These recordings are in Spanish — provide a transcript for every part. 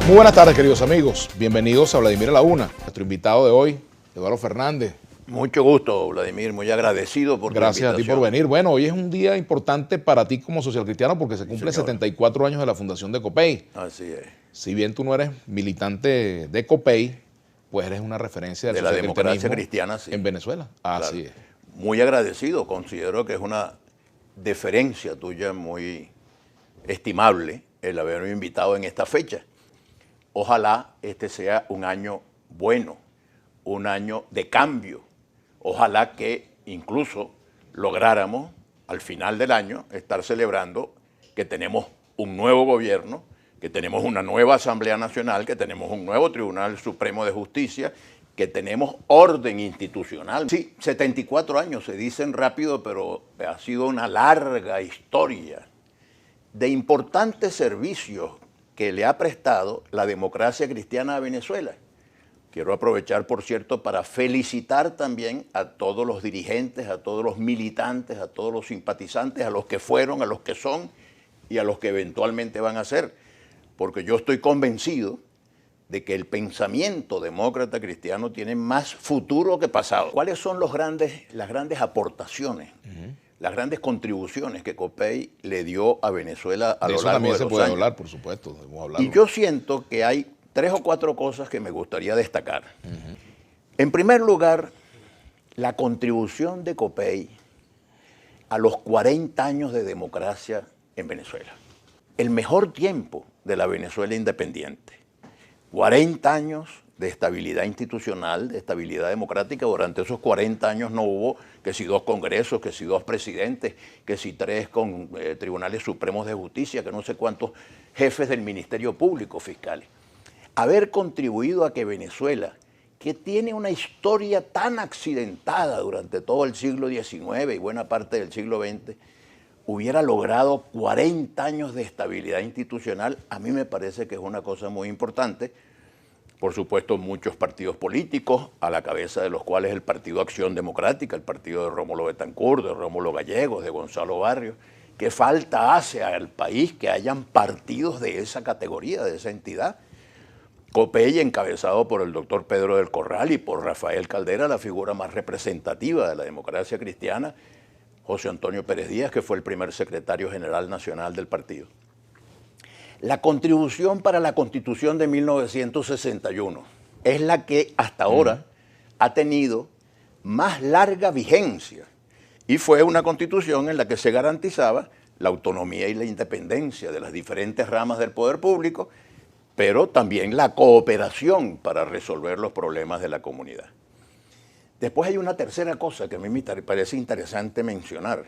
Muy buenas tardes, queridos amigos. Bienvenidos a Vladimir a la Una. Nuestro invitado de hoy, Eduardo Fernández. Mucho gusto, Vladimir, muy agradecido por tu invitación. Gracias a ti por venir. Bueno, hoy es un día importante para ti como socialcristiano porque se cumplen 74 años de la fundación de COPEI. Así es. Si bien tú no eres militante de COPEI, pues eres una referencia de la democracia cristiana, sí. En Venezuela. Así Claro. es. Muy agradecido, considero que es una deferencia tuya muy estimable el haberme invitado en esta fecha. Ojalá este sea un año bueno, un año de cambio. Ojalá que incluso lográramos al final del año estar celebrando que tenemos un nuevo gobierno, que tenemos una nueva Asamblea Nacional, que tenemos un nuevo Tribunal Supremo de Justicia, que tenemos orden institucional. Sí, 74 años se dicen rápido, pero ha sido una larga historia de importantes servicios que le ha prestado la democracia cristiana a Venezuela. Quiero aprovechar, por cierto, para felicitar también a todos los dirigentes, a todos los militantes, a todos los simpatizantes, a los que fueron, a los que son y a los que eventualmente van a ser, porque yo estoy convencido de que el pensamiento demócrata cristiano tiene más futuro que pasado. ¿Cuáles son las grandes aportaciones, las grandes contribuciones que COPEI le dio a Venezuela a lo largo de los años? De eso también se puede hablar, por supuesto, debemos hablarlo. Y yo siento que hay 3 o 4 cosas que me gustaría destacar. En primer lugar, la contribución de COPEI a los 40 años de democracia en Venezuela. El mejor tiempo de la Venezuela independiente. 40 años de estabilidad institucional, de estabilidad democrática. Durante esos 40 años no hubo que si 2 congresos, que si 2 presidentes, que si 3 con tribunales supremos de justicia, que no sé cuántos jefes del Ministerio Público fiscales. Haber contribuido a que Venezuela, que tiene una historia tan accidentada durante todo el siglo XIX y buena parte del siglo XX, hubiera logrado 40 años de estabilidad institucional, a mí me parece que es una cosa muy importante. Por supuesto, muchos partidos políticos, a la cabeza de los cuales el Partido Acción Democrática, el partido de Rómulo Betancourt, de Rómulo Gallegos, de Gonzalo Barrios. ¿Qué falta hace al país que hayan partidos de esa categoría, de esa entidad? COPEI, encabezado por el doctor Pedro del Corral y por Rafael Caldera, la figura más representativa de la democracia cristiana, José Antonio Pérez Díaz, que fue el primer secretario general nacional del partido. La contribución para la Constitución de 1961 es la que hasta ahora ha tenido más larga vigencia y fue una Constitución en la que se garantizaba la autonomía y la independencia de las diferentes ramas del poder público, pero también la cooperación para resolver los problemas de la comunidad. Después hay una tercera cosa que a mí me parece interesante mencionar,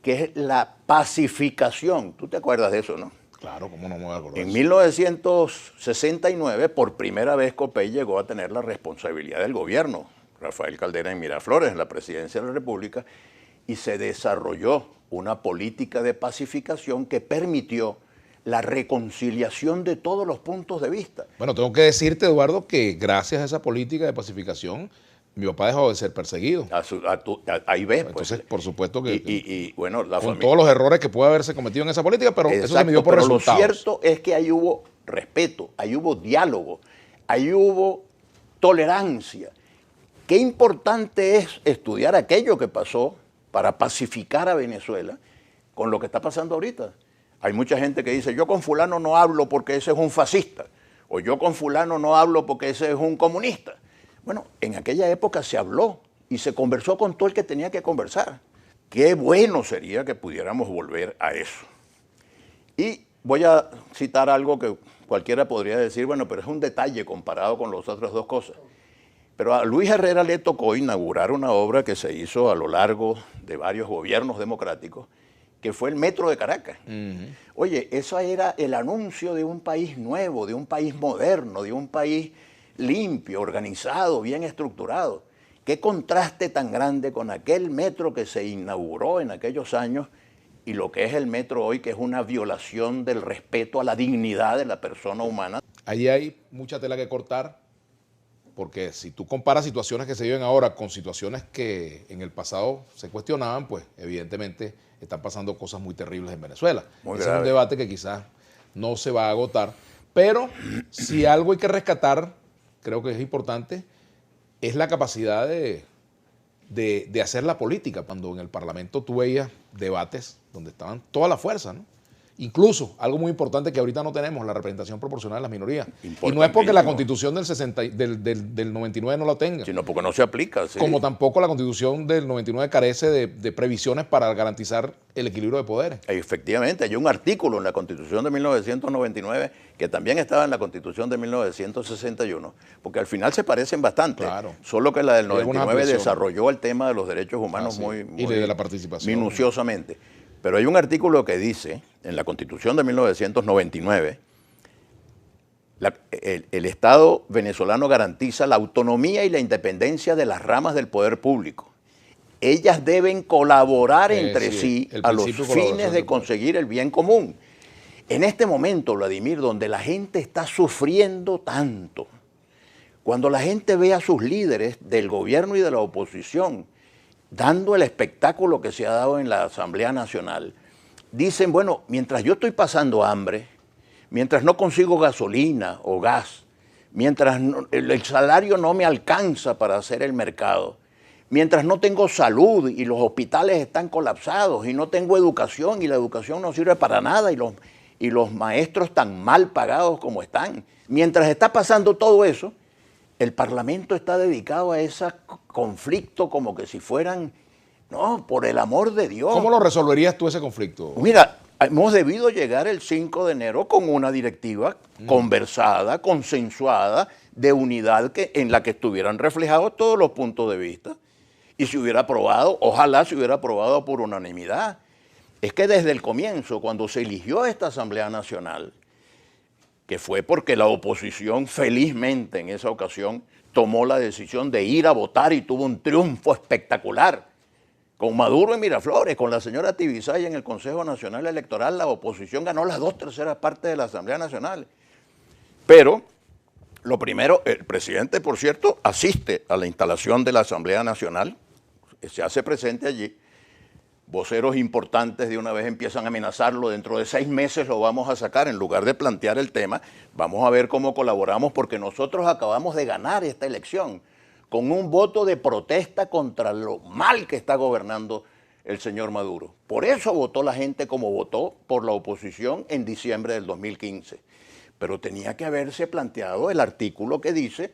que es la pacificación. ¿Tú te acuerdas de eso, no? Claro, ¿cómo no me voy a acordar? En 1969, por primera vez, COPEI llegó a tener la responsabilidad del gobierno. Rafael Caldera en Miraflores, en la presidencia de la República, y se desarrolló una política de pacificación que permitió la reconciliación de todos los puntos de vista. Bueno, tengo que decirte, Eduardo, que gracias a esa política de pacificación, mi papá dejó de ser perseguido. Ahí ves. Entonces, pues, por supuesto que bueno, con todos los errores que puede haberse cometido en esa política, pero exacto, eso se me dio por pero resultados. Lo cierto es que ahí hubo respeto, ahí hubo diálogo, ahí hubo tolerancia. Qué importante es estudiar aquello que pasó para pacificar a Venezuela con lo que está pasando ahorita. Hay mucha gente que dice, yo con fulano no hablo porque ese es un fascista, o yo con fulano no hablo porque ese es un comunista. Bueno, en aquella época se habló y se conversó con todo el que tenía que conversar. Qué bueno sería que pudiéramos volver a eso. Y voy a citar algo que cualquiera podría decir, bueno, pero es un detalle comparado con las otras 2 cosas. Pero a Luis Herrera le tocó inaugurar una obra que se hizo a lo largo de varios gobiernos democráticos, que fue el Metro de Caracas. Oye, eso era el anuncio de un país nuevo, de un país moderno, de un país limpio, organizado, bien estructurado. Qué contraste tan grande con aquel metro que se inauguró en aquellos años y lo que es el metro hoy, que es una violación del respeto a la dignidad de la persona humana. Allí hay mucha tela que cortar, porque si tú comparas situaciones que se viven ahora con situaciones que en el pasado se cuestionaban, pues evidentemente están pasando cosas muy terribles en Venezuela. Ese es un debate que quizás no se va a agotar, Pero si algo hay que rescatar, creo que es importante, es la capacidad de hacer la política. Cuando en el Parlamento tú veías debates donde estaban toda la fuerza, ¿no? Incluso, algo muy importante que ahorita no tenemos, la representación proporcional de las minorías. Y no es porque la Constitución del 99 no la tenga. Sino porque no se aplica. Sí. Como tampoco la Constitución del 99 carece de previsiones para garantizar el equilibrio de poderes. Efectivamente, hay un artículo en la Constitución de 1999 que también estaba en la Constitución de 1961, porque al final se parecen bastante. Claro. Solo que la del 99 desarrolló el tema de los derechos humanos muy y de la participación minuciosamente. Pero hay un artículo que dice, en la Constitución de 1999, el Estado venezolano garantiza la autonomía y la independencia de las ramas del poder público. Ellas deben colaborar entre sí a los fines de conseguir el bien común. En este momento, Vladimir, donde la gente está sufriendo tanto, cuando la gente ve a sus líderes del gobierno y de la oposición dando el espectáculo que se ha dado en la Asamblea Nacional, dicen, bueno, mientras yo estoy pasando hambre, mientras no consigo gasolina o gas, mientras el salario no me alcanza para hacer el mercado, mientras no tengo salud y los hospitales están colapsados y no tengo educación y la educación no sirve para nada y los maestros tan mal pagados como están, mientras está pasando todo eso, el Parlamento está dedicado a ese conflicto como que si fueran, no, por el amor de Dios. ¿Cómo lo resolverías tú ese conflicto? Mira, hemos debido llegar el 5 de enero con una directiva conversada, consensuada, de unidad en la que estuvieran reflejados todos los puntos de vista. Y se hubiera aprobado, ojalá se hubiera aprobado por unanimidad. Es que desde el comienzo, cuando se eligió esta Asamblea Nacional, que fue porque la oposición felizmente en esa ocasión tomó la decisión de ir a votar y tuvo un triunfo espectacular. Con Maduro en Miraflores, con la señora Tibisay en el Consejo Nacional Electoral, la oposición ganó las 2/3 partes de la Asamblea Nacional. Pero, lo primero, el presidente, por cierto, asiste a la instalación de la Asamblea Nacional, se hace presente allí. Voceros importantes de una vez empiezan a amenazarlo, dentro de 6 meses lo vamos a sacar, en lugar de plantear el tema, vamos a ver cómo colaboramos porque nosotros acabamos de ganar esta elección con un voto de protesta contra lo mal que está gobernando el señor Maduro. Por eso votó la gente como votó por la oposición en diciembre del 2015. Pero tenía que haberse planteado el artículo que dice: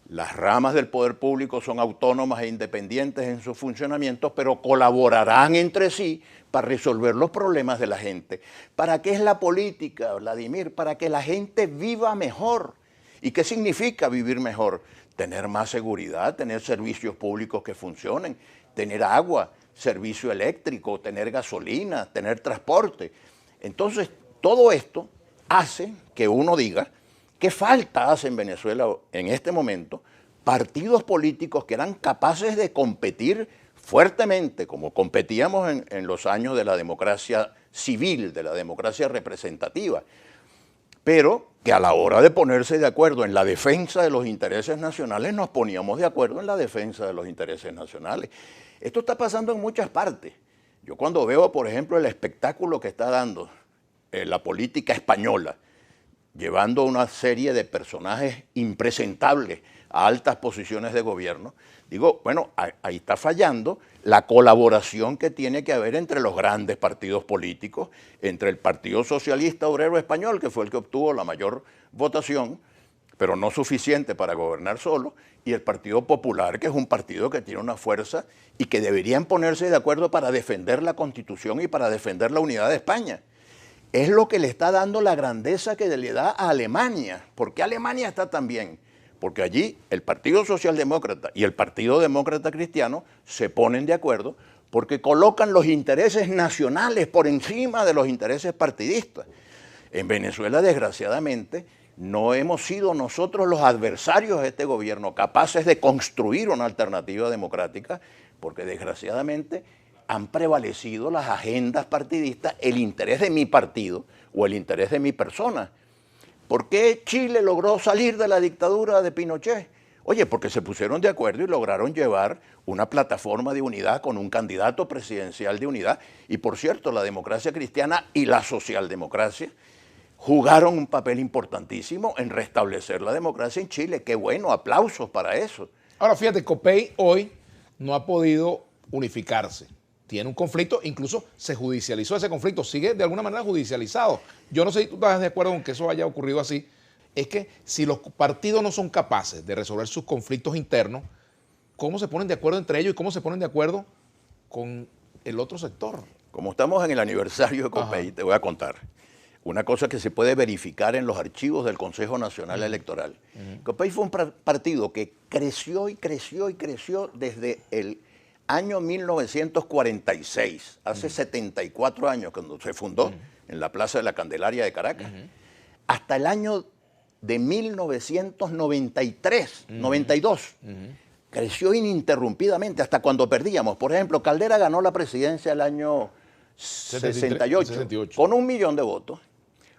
las ramas del poder público son autónomas e independientes en su funcionamiento, pero colaborarán entre sí para resolver los problemas de la gente. ¿Para qué es la política, Vladimir? Para que la gente viva mejor. ¿Y qué significa vivir mejor? Tener más seguridad, tener servicios públicos que funcionen, tener agua, servicio eléctrico, tener gasolina, tener transporte. Entonces, todo esto hace que uno diga: ¿qué falta hace en Venezuela en este momento partidos políticos que eran capaces de competir fuertemente, como competíamos en los años de la democracia civil, de la democracia representativa, pero que a la hora de ponerse de acuerdo en la defensa de los intereses nacionales, nos poníamos de acuerdo en la defensa de los intereses nacionales? Esto está pasando en muchas partes. Yo cuando veo, por ejemplo, el espectáculo que está dando la política española, llevando una serie de personajes impresentables a altas posiciones de gobierno, digo, bueno, ahí está fallando la colaboración que tiene que haber entre los grandes partidos políticos, entre el Partido Socialista Obrero Español, que fue el que obtuvo la mayor votación, pero no suficiente para gobernar solo, y el Partido Popular, que es un partido que tiene una fuerza y que deberían ponerse de acuerdo para defender la Constitución y para defender la unidad de España. Es lo que le está dando la grandeza que le da a Alemania. ¿Por qué Alemania está tan bien? Porque allí el Partido Socialdemócrata y el Partido Demócrata Cristiano se ponen de acuerdo porque colocan los intereses nacionales por encima de los intereses partidistas. En Venezuela, desgraciadamente, no hemos sido nosotros los adversarios de este gobierno capaces de construir una alternativa democrática, porque desgraciadamente han prevalecido las agendas partidistas, el interés de mi partido o el interés de mi persona. ¿Por qué Chile logró salir de la dictadura de Pinochet? Oye, porque se pusieron de acuerdo y lograron llevar una plataforma de unidad con un candidato presidencial de unidad. Y por cierto, la democracia cristiana y la socialdemocracia jugaron un papel importantísimo en restablecer la democracia en Chile. Qué bueno, aplausos para eso. Ahora, fíjate, Copey hoy no ha podido unificarse. Tiene un conflicto, incluso se judicializó ese conflicto, sigue de alguna manera judicializado. Yo no sé si tú estás de acuerdo con que eso haya ocurrido así. Es que si los partidos no son capaces de resolver sus conflictos internos, ¿cómo se ponen de acuerdo entre ellos y cómo se ponen de acuerdo con el otro sector? Como estamos en el aniversario de Copey, te voy a contar una cosa que se puede verificar en los archivos del Consejo Nacional Electoral. Copey fue un partido que creció y creció y creció desde el año 1946, hace 74 años, cuando se fundó en la Plaza de la Candelaria de Caracas, hasta el año de 1993, 92. Creció ininterrumpidamente hasta cuando perdíamos. Por ejemplo, Caldera ganó la presidencia el año 68 con 1 millón de votos.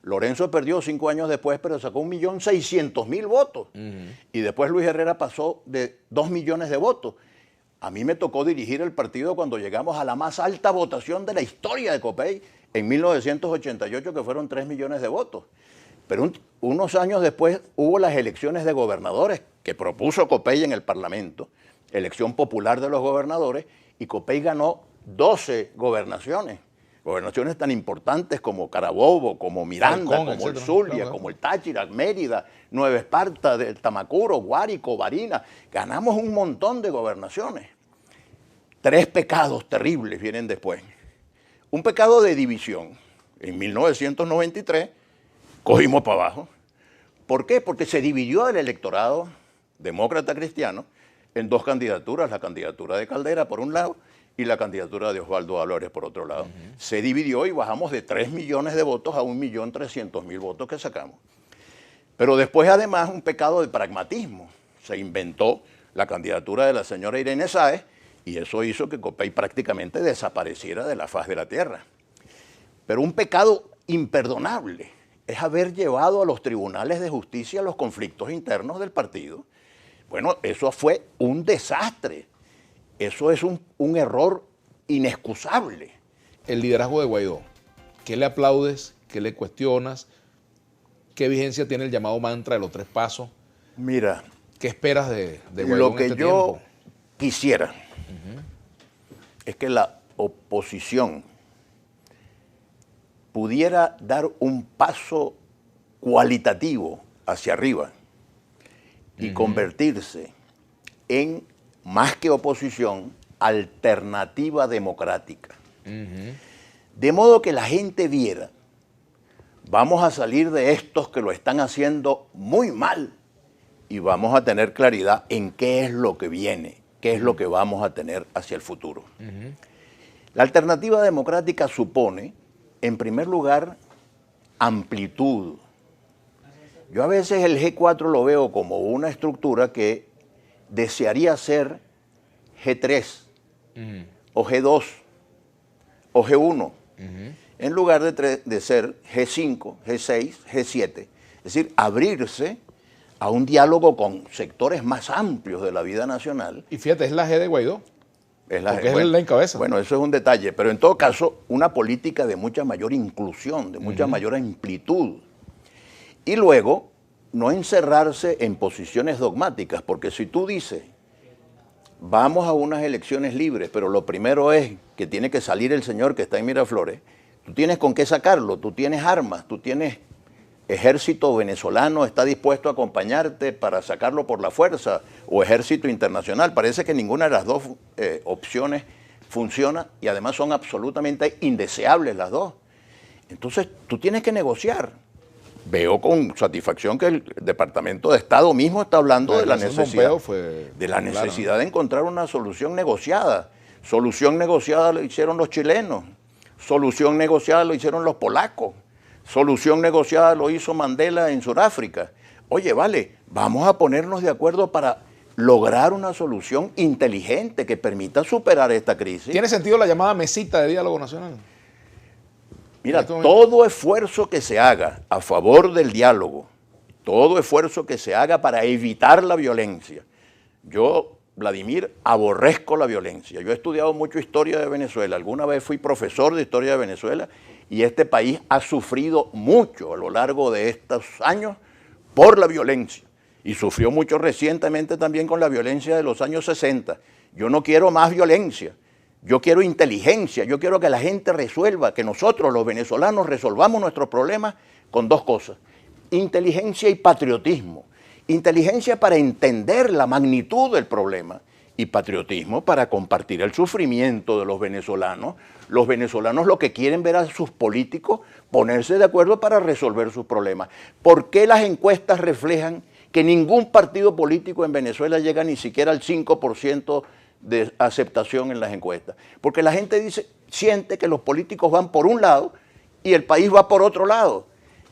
Lorenzo perdió 5 años después, pero sacó 1.600.000 votos. Y después Luis Herrera pasó de 2 millones de votos. A mí me tocó dirigir el partido cuando llegamos a la más alta votación de la historia de Copey en 1988, que fueron 3 millones de votos. Pero unos años después hubo las elecciones de gobernadores que propuso Copey en el Parlamento, elección popular de los gobernadores, y Copey ganó 12 gobernaciones. Gobernaciones tan importantes como Carabobo, como Miranda, Falcón, como el etcétera. Zulia, Claro. como el Táchira, Mérida, Nueva Esparta, del Tamacuro, Guárico, Barinas. Ganamos un montón de gobernaciones. 3 pecados terribles vienen después. Un pecado de división. En 1993 cogimos para abajo. ¿Por qué? Porque se dividió el electorado demócrata cristiano en 2 candidaturas, la candidatura de Caldera por un lado y la candidatura de Osvaldo Álvarez por otro lado. Se dividió y bajamos de 3 millones de votos a 1.300.000 votos que sacamos. Pero después, además, un pecado de pragmatismo. Se inventó la candidatura de la señora Irene Sáez y eso hizo que Copey prácticamente desapareciera de la faz de la tierra. Pero un pecado imperdonable es haber llevado a los tribunales de justicia los conflictos internos del partido. Bueno, eso fue un desastre. Eso es un error inexcusable. El liderazgo de Guaidó, ¿qué le aplaudes? ¿Qué le cuestionas? ¿Qué vigencia tiene el llamado mantra de los 3 pasos? Mira, ¿Qué esperas de Guaidó lo en que este yo tiempo? quisiera es que la oposición pudiera dar un paso cualitativo hacia arriba y convertirse en, más que oposición, alternativa democrática. De modo que la gente viera, vamos a salir de estos que lo están haciendo muy mal y vamos a tener claridad en qué es lo que viene, qué es lo que vamos a tener hacia el futuro. La alternativa democrática supone, en primer lugar, amplitud. Yo a veces el G4 lo veo como una estructura que desearía ser G3 o G2 o G1, en lugar de ser G5, G6, G7. Es decir, abrirse a un diálogo con sectores más amplios de la vida nacional. Y fíjate, es la G de Guaidó. Es Porque es la encabeza. Bueno, eso es un detalle, pero en todo caso, una política de mucha mayor inclusión, de mucha mayor amplitud. Y luego, no encerrarse en posiciones dogmáticas, porque si tú dices, vamos a unas elecciones libres, pero lo primero es que tiene que salir el señor que está en Miraflores, tú tienes con qué sacarlo, tú tienes armas, tú tienes ejército venezolano, está dispuesto a acompañarte para sacarlo por la fuerza, o ejército internacional. Parece que ninguna de las dos opciones funciona y además son absolutamente indeseables las dos. Entonces, tú tienes que negociar. Veo con satisfacción que el Departamento de Estado mismo está hablando de la necesidad de encontrar una solución negociada. Solución negociada lo hicieron los chilenos, solución negociada lo hicieron los polacos, solución negociada lo hizo Mandela en Sudáfrica. Oye, vale, vamos a ponernos de acuerdo para lograr una solución inteligente que permita superar esta crisis. ¿Tiene sentido la llamada mesita de diálogo nacional? Mira, todo esfuerzo que se haga a favor del diálogo, todo esfuerzo que se haga para evitar la violencia. Yo Vladimir, aborrezco la violencia. Yo he estudiado mucho historia de Venezuela. Alguna vez fui profesor de historia de Venezuela y este país ha sufrido mucho a lo largo de estos años por la violencia. Y sufrió mucho recientemente también con la violencia de los años 60. Yo no quiero más violencia. Yo quiero inteligencia. Yo quiero que la gente resuelva, que nosotros los venezolanos resolvamos nuestros problemas con dos cosas: inteligencia y patriotismo. Inteligencia para entender la magnitud del problema y patriotismo para compartir el sufrimiento de los venezolanos. Los venezolanos lo que quieren ver a sus políticos ponerse de acuerdo para resolver sus problemas. ¿Por qué las encuestas reflejan que ningún partido político en Venezuela llega ni siquiera al 5% de aceptación en las encuestas? Porque la gente siente que los políticos van por un lado y el país va por otro lado.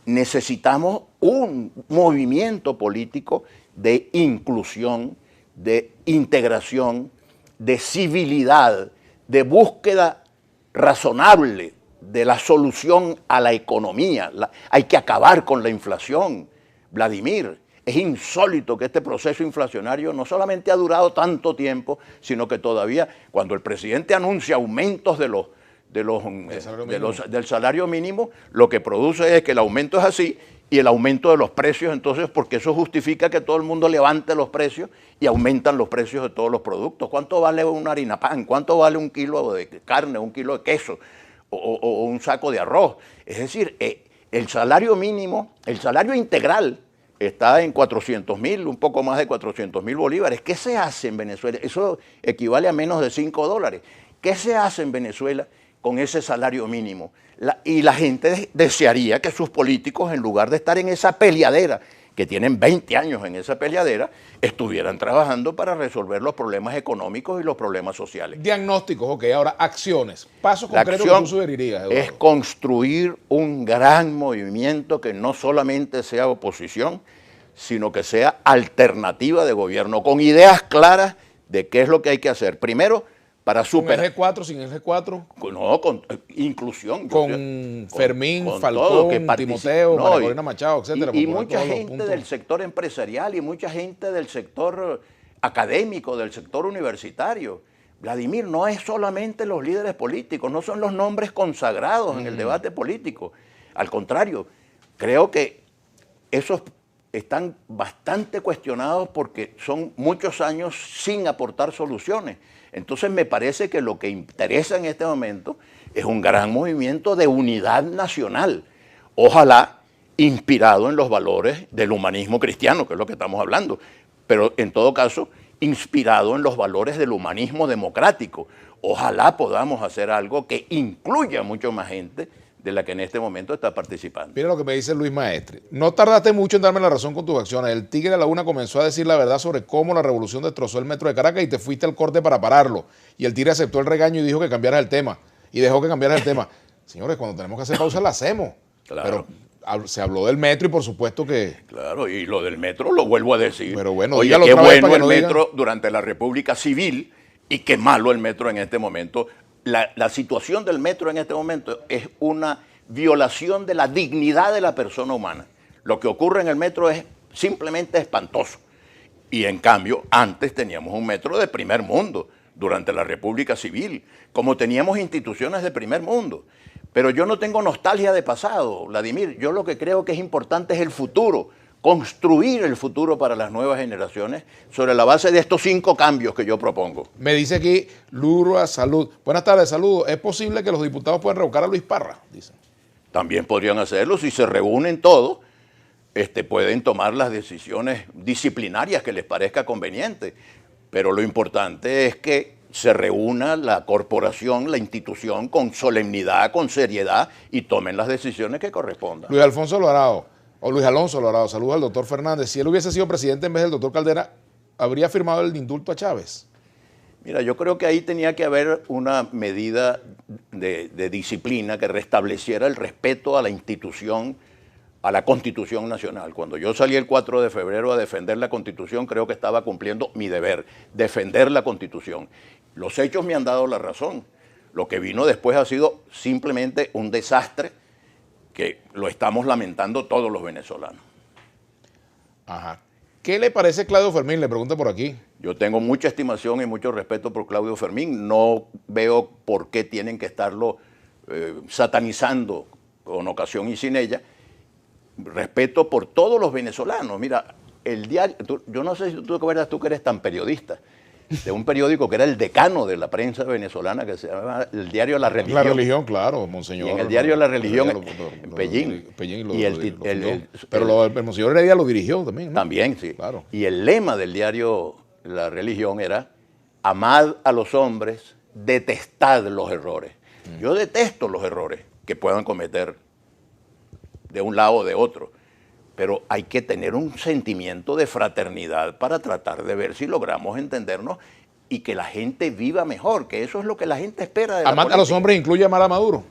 Necesitamos un movimiento político de inclusión, de integración, de civilidad, de búsqueda razonable de la solución a la economía. Hay que acabar con la inflación. Vladimir, es insólito que este proceso inflacionario no solamente ha durado tanto tiempo, sino que todavía cuando el presidente anuncia aumentos del salario mínimo, lo que produce es que el aumento es así y el aumento de los precios, entonces, porque eso justifica que todo el mundo levante los precios y aumentan los precios de todos los productos. ¿Cuánto vale una harina pan? ¿Cuánto vale un kilo de carne, un kilo de queso o un saco de arroz? Es decir, el salario mínimo, el salario integral está en 400.000, un poco más de 400.000 bolívares. ¿Qué se hace en Venezuela? Eso equivale a menos de $5. ¿Qué se hace en Venezuela con ese salario mínimo? Y la gente desearía que sus políticos, en lugar de estar en esa peleadera, que tienen 20 años en esa peleadera, estuvieran trabajando para resolver los problemas económicos y los problemas sociales. Diagnósticos, ok, ahora acciones. Pasos concretos que tú sugerirías, Eduardo. Es construir un gran movimiento que no solamente sea oposición, sino que sea alternativa de gobierno, con ideas claras de qué es lo que hay que hacer. Primero, para superar. ¿Con el G4, sin el G4? No, con inclusión. Con Fermín, Falcón, Timoteo, María Corina Machado, etcétera. Y mucha gente del sector empresarial y mucha gente del sector académico, del sector universitario. Vladimir, no es solamente los líderes políticos, no son los nombres consagrados en el debate político. Al contrario, creo que esos están bastante cuestionados porque son muchos años sin aportar soluciones. Entonces me parece que lo que interesa en este momento es un gran movimiento de unidad nacional, ojalá inspirado en los valores del humanismo cristiano, que es lo que estamos hablando, pero en todo caso inspirado en los valores del humanismo democrático. Ojalá podamos hacer algo que incluya mucho más gente de la que en este momento está participando. Mira lo que me dice Luis Maestre. No tardaste mucho en darme la razón con tus acciones. El Tigre de la Una comenzó a decir la verdad sobre cómo la revolución destrozó el metro de Caracas y te fuiste al corte para pararlo. Y el Tigre aceptó el regaño y dijo que cambiaras el tema. Y dejó que cambiaras el tema. Señores, cuando tenemos que hacer pausa la hacemos. Claro. Pero se habló del metro y por supuesto que... Claro, y lo del metro lo vuelvo a decir. Pero bueno, oye, qué bueno el metro durante la República Civil y qué malo el metro en este momento. La situación del metro en este momento es una violación de la dignidad de la persona humana. Lo que ocurre en el metro es simplemente espantoso. Y en cambio, antes teníamos un metro de primer mundo, durante la República Civil, como teníamos instituciones de primer mundo. Pero yo no tengo nostalgia de pasado, Vladimir. Yo lo que creo que es importante es el futuro, construir el futuro para las nuevas generaciones sobre la base de estos 5 cambios que yo propongo. Me dice aquí Lurua Salud. Buenas tardes, saludos. ¿Es posible que los diputados puedan revocar a Luis Parra? Dicen. También podrían hacerlo, si se reúnen todos, pueden tomar las decisiones disciplinarias que les parezca conveniente. Pero lo importante es que se reúna la corporación, la institución, con solemnidad, con seriedad y tomen las decisiones que correspondan. Luis Alonso Alvarado, saludos al doctor Fernández. Si él hubiese sido presidente en vez del doctor Caldera, ¿habría firmado el indulto a Chávez? Mira, yo creo que ahí tenía que haber una medida de disciplina que restableciera el respeto a la institución, a la Constitución Nacional. Cuando yo salí el 4 de febrero a defender la Constitución, creo que estaba cumpliendo mi deber, defender la Constitución. Los hechos me han dado la razón. Lo que vino después ha sido simplemente un desastre que lo estamos lamentando todos los venezolanos. Ajá. ¿Qué le parece Claudio Fermín? Le pregunto por aquí. Yo tengo mucha estimación y mucho respeto por Claudio Fermín. No veo por qué tienen que estarlo satanizando con ocasión y sin ella. Respeto por todos los venezolanos. Mira, el diario, yo no sé si tú te acuerdas, tú que eres tan periodista, de un periódico que era el decano de la prensa venezolana, que se llama el diario La Religión. La Religión, claro, Monseñor. Y en el diario La Religión, en Pellín. Pero el Monseñor Heredia lo dirigió también, ¿no? También, sí. Claro. Y el lema del diario La Religión era: amad a los hombres, detestad los errores. Yo detesto los errores que puedan cometer de un lado o de otro, pero hay que tener un sentimiento de fraternidad para tratar de ver si logramos entendernos y que la gente viva mejor, que eso es lo que la gente espera de la Amar a los hombres incluye amar a Maduro.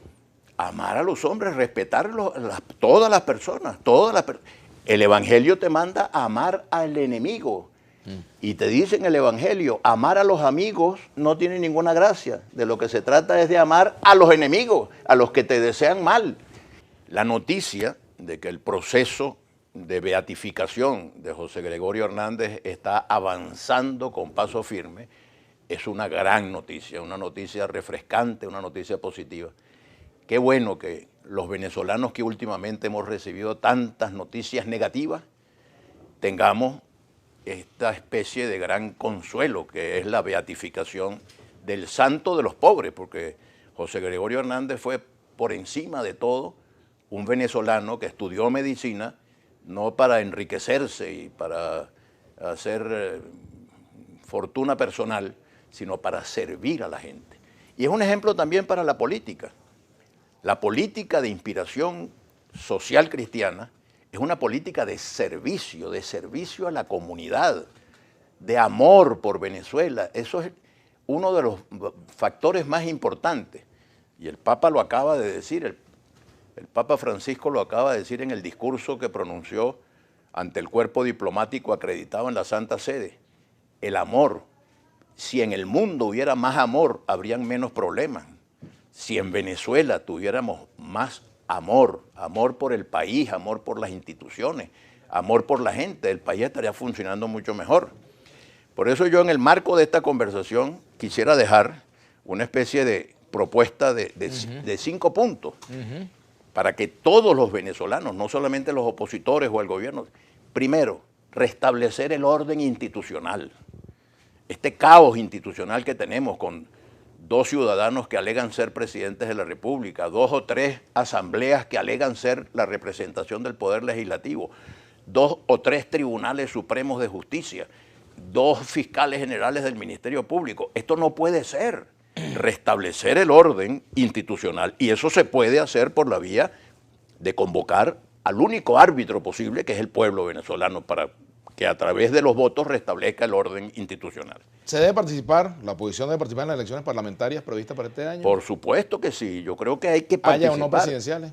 Amar a los hombres, respetar todas las personas, El Evangelio te manda a amar al enemigo. Y te dice en el Evangelio, amar a los amigos no tiene ninguna gracia. De lo que se trata es de amar a los enemigos, a los que te desean mal. La noticia de que el proceso de beatificación de José Gregorio Hernández está avanzando con paso firme es una gran noticia, una noticia refrescante, una noticia positiva. Qué bueno que los venezolanos que últimamente hemos recibido tantas noticias negativas tengamos esta especie de gran consuelo que es la beatificación del santo de los pobres, porque José Gregorio Hernández fue por encima de todo un venezolano que estudió medicina no para enriquecerse y para hacer fortuna personal, sino para servir a la gente. Y es un ejemplo también para la política. La política de inspiración social cristiana es una política de servicio a la comunidad, de amor por Venezuela. Eso es uno de los factores más importantes. Y el Papa lo acaba de decir, el Papa Francisco lo acaba de decir en el discurso que pronunció ante el cuerpo diplomático acreditado en la Santa Sede. El amor. Si en el mundo hubiera más amor, habrían menos problemas. Si en Venezuela tuviéramos más amor, amor por el país, amor por las instituciones, amor por la gente, el país estaría funcionando mucho mejor. Por eso yo en el marco de esta conversación quisiera dejar una especie de propuesta de 5 puntos para que todos los venezolanos, no solamente los opositores o el gobierno, primero, restablecer el orden institucional. Este caos institucional que tenemos con 2 ciudadanos que alegan ser presidentes de la República, 2 o 3 asambleas que alegan ser la representación del Poder Legislativo, 2 o 3 tribunales supremos de justicia, 2 fiscales generales del Ministerio Público. Esto no puede ser. Restablecer el orden institucional, y eso se puede hacer por la vía de convocar al único árbitro posible, que es el pueblo venezolano, para que a través de los votos restablezca el orden institucional. ¿Se debe participar, la oposición debe participar en las elecciones parlamentarias previstas para este año? Por supuesto que sí, yo creo que hay que participar. ¿Haya o no presidenciales?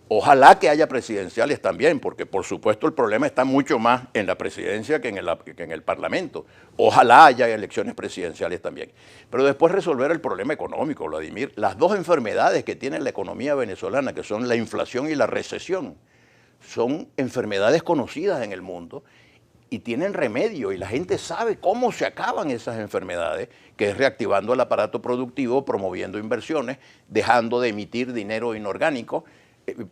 Ojalá que haya presidenciales también, porque por supuesto el problema está mucho más en la presidencia que en el Parlamento. Ojalá haya elecciones presidenciales también. Pero después resolver el problema económico, Vladimir. Las 2 enfermedades que tiene la economía venezolana, que son la inflación y la recesión, son enfermedades conocidas en el mundo y tienen remedio, y la gente sabe cómo se acaban esas enfermedades, que es reactivando el aparato productivo, promoviendo inversiones, dejando de emitir dinero inorgánico,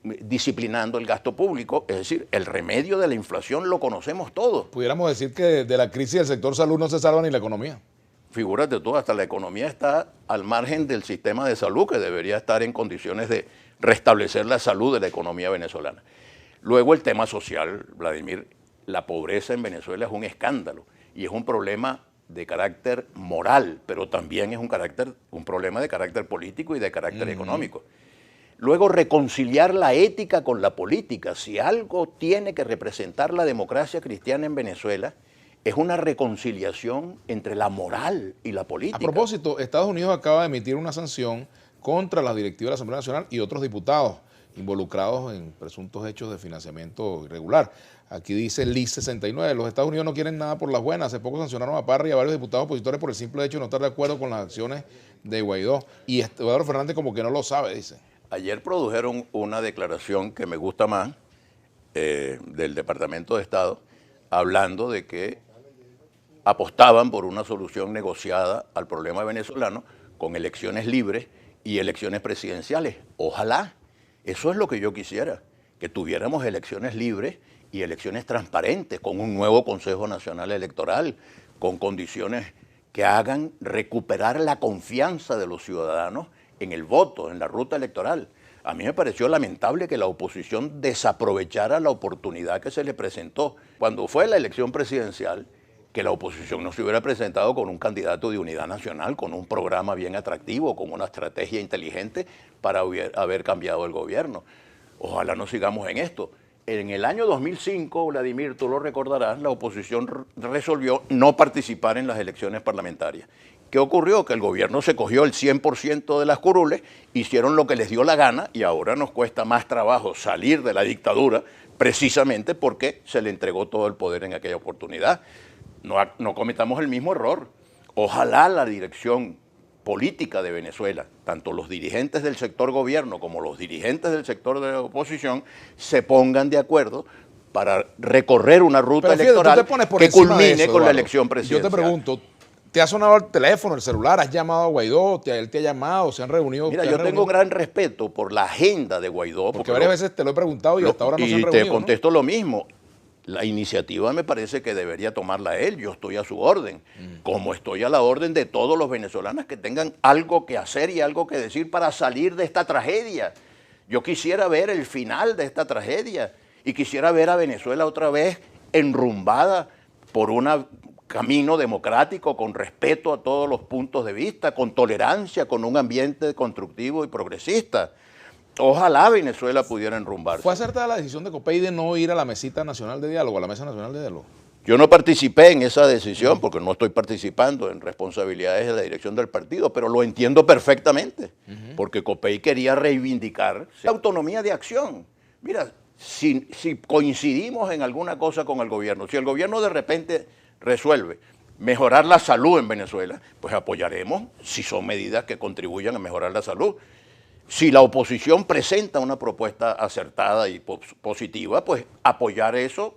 disciplinando el gasto público. Es decir, el remedio de la inflación lo conocemos todos. Pudiéramos decir que de la crisis del sector salud no se salva ni la economía. Figúrate tú, hasta la economía está al margen del sistema de salud, que debería estar en condiciones de restablecer la salud de la economía venezolana. Luego el tema social, Vladimir. La pobreza en Venezuela es un escándalo y es un problema de carácter moral, pero también es un problema de carácter político y de carácter económico. Luego, reconciliar la ética con la política. Si algo tiene que representar la democracia cristiana en Venezuela, es una reconciliación entre la moral y la política. A propósito, Estados Unidos acaba de emitir una sanción contra las directivas de la Asamblea Nacional y otros diputados involucrados en presuntos hechos de financiamiento irregular. Aquí dice el LIS 69, los Estados Unidos no quieren nada por las buenas. Hace poco sancionaron a Parra y a varios diputados opositores por el simple hecho de no estar de acuerdo con las acciones de Guaidó. Y Eduardo Fernández como que no lo sabe, dice. Ayer produjeron una declaración que me gusta más, del Departamento de Estado, hablando de que apostaban por una solución negociada al problema venezolano con elecciones libres y elecciones presidenciales. Ojalá, eso es lo que yo quisiera, que tuviéramos elecciones libres y elecciones transparentes, con un nuevo Consejo Nacional Electoral, con condiciones que hagan recuperar la confianza de los ciudadanos en el voto, en la ruta electoral. A mí me pareció lamentable que la oposición desaprovechara la oportunidad que se le presentó. Cuando fue la elección presidencial, que la oposición no se hubiera presentado con un candidato de unidad nacional, con un programa bien atractivo, con una estrategia inteligente para haber cambiado el gobierno. Ojalá no sigamos en esto. En el año 2005, Vladimir, tú lo recordarás, la oposición resolvió no participar en las elecciones parlamentarias. ¿Qué ocurrió? Que el gobierno se cogió el 100% de las curules, hicieron lo que les dio la gana y ahora nos cuesta más trabajo salir de la dictadura precisamente porque se le entregó todo el poder en aquella oportunidad. No cometamos el mismo error. Ojalá la dirección política de Venezuela, tanto los dirigentes del sector gobierno como los dirigentes del sector de la oposición, se pongan de acuerdo para recorrer una ruta electoral que culmine con la elección presidencial. Yo te pregunto, ¿te ha sonado el teléfono, el celular? ¿Has llamado a Guaidó? ¿Él te ha llamado? ¿Se han reunido? Mira, yo tengo gran respeto por la agenda de Guaidó. Porque varias veces te lo he preguntado y hasta ahora no se han reunido. Y te contesto lo mismo. La iniciativa me parece que debería tomarla él, yo estoy a su orden, como estoy a la orden de todos los venezolanos que tengan algo que hacer y algo que decir para salir de esta tragedia. Yo quisiera ver el final de esta tragedia y quisiera ver a Venezuela otra vez enrumbada por un camino democrático, con respeto a todos los puntos de vista, con tolerancia, con un ambiente constructivo y progresista. Ojalá Venezuela pudiera enrumbarse. ¿Fue acertada la decisión de Copey de no ir a la mesita nacional de diálogo, a la mesa nacional de diálogo? Yo no participé en esa decisión porque no estoy participando en responsabilidades de la dirección del partido, pero lo entiendo perfectamente, porque Copey quería reivindicar la autonomía de acción. Mira, si coincidimos en alguna cosa con el gobierno, si el gobierno de repente resuelve mejorar la salud en Venezuela, pues apoyaremos si son medidas que contribuyan a mejorar la salud. Si la oposición presenta una propuesta acertada y positiva, pues apoyar eso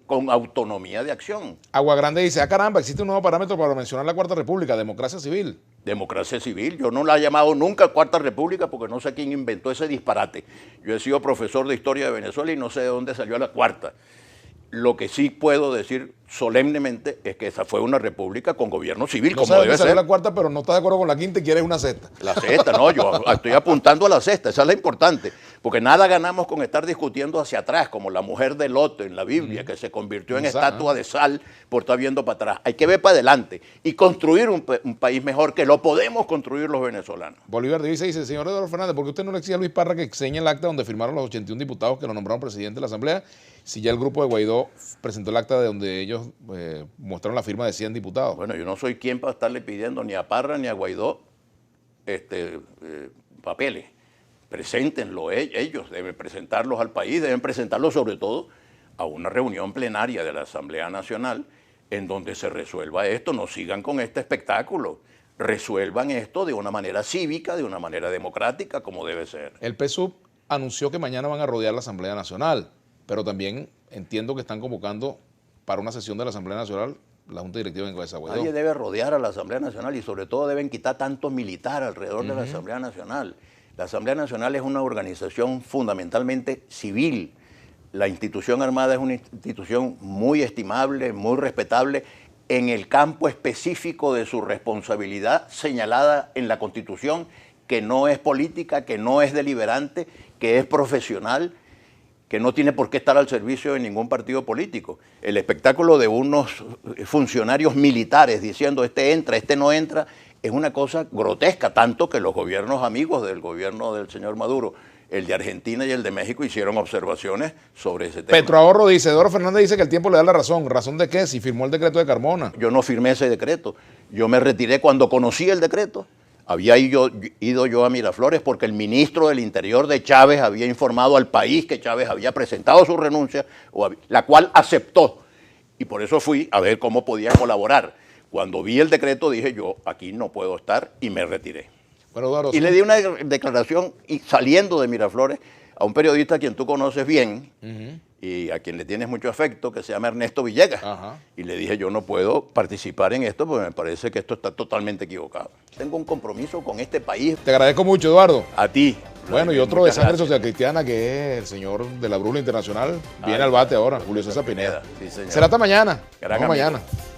con autonomía de acción. Agua Grande dice, caramba, existe un nuevo parámetro para mencionar la Cuarta República, democracia civil. Democracia civil, yo no la he llamado nunca Cuarta República porque no sé quién inventó ese disparate. Yo he sido profesor de historia de Venezuela y no sé de dónde salió la cuarta. Lo que sí puedo decir solemnemente es que esa fue una república con gobierno civil, no como debe ser. La cuarta, pero no estás de acuerdo con la quinta y quieres una sexta. La sexta, no, yo estoy apuntando a la sexta, esa es la importante, porque nada ganamos con estar discutiendo hacia atrás, como la mujer de Lot en la Biblia, que se convirtió en estatua de sal por estar viendo para atrás. Hay que ver para adelante y construir un país mejor, que lo podemos construir los venezolanos. Bolívar dice, señor Eduardo Fernández, ¿por qué usted no le exige a Luis Parra que enseñe el acta donde firmaron los 81 diputados que lo nombraron presidente de la Asamblea, si ya el grupo de Guaidó presentó el acta de donde ellos mostraron la firma de 100 diputados? Bueno, yo no soy quien para estarle pidiendo ni a Parra ni a Guaidó papeles. Preséntenlo ellos, deben presentarlos al país, deben presentarlos sobre todo a una reunión plenaria de la Asamblea Nacional en donde se resuelva esto. No sigan con este espectáculo, resuelvan esto de una manera cívica, de una manera democrática, como debe ser. El PSUV anunció que mañana van a rodear la Asamblea Nacional, pero también entiendo que están convocando para una sesión de la Asamblea Nacional la Junta Directiva en cabeza de Guaidó. Nadie debe rodear a la Asamblea Nacional y sobre todo deben quitar tanto militar alrededor de la Asamblea Nacional. La Asamblea Nacional es una organización fundamentalmente civil. La institución armada es una institución muy estimable, muy respetable en el campo específico de su responsabilidad señalada en la Constitución, que no es política, que no es deliberante, que es profesional, que no tiene por qué estar al servicio de ningún partido político. El espectáculo de unos funcionarios militares diciendo este entra, este no entra, es una cosa grotesca, tanto que los gobiernos amigos del gobierno del señor Maduro, el de Argentina y el de México, hicieron observaciones sobre ese tema. Petroahorro dice, Eduardo Fernández dice que el tiempo le da la razón. ¿Razón de qué? Si firmó el decreto de Carmona. Yo no firmé ese decreto. Yo me retiré cuando conocí el decreto. Había ido yo a Miraflores porque el ministro del Interior de Chávez había informado al país que Chávez había presentado su renuncia, la cual aceptó. Y por eso fui a ver cómo podía colaborar. Cuando vi el decreto dije yo, aquí no puedo estar y me retiré. Bueno, Eduardo, y le di una declaración y saliendo de Miraflores a un periodista a quien tú conoces bien y a quien le tienes mucho afecto, que se llama Ernesto Villegas. Y le dije, yo no puedo participar en esto porque me parece que esto está totalmente equivocado. Tengo un compromiso con este país. Te agradezco mucho, Eduardo. A ti. Bueno, y otro de sangre social cristiana, que es el señor de la Brújula Internacional, viene al bate ahora, Julio César Pineda. Sí, señor. Será hasta mañana. Gran Vamos amigo. mañana.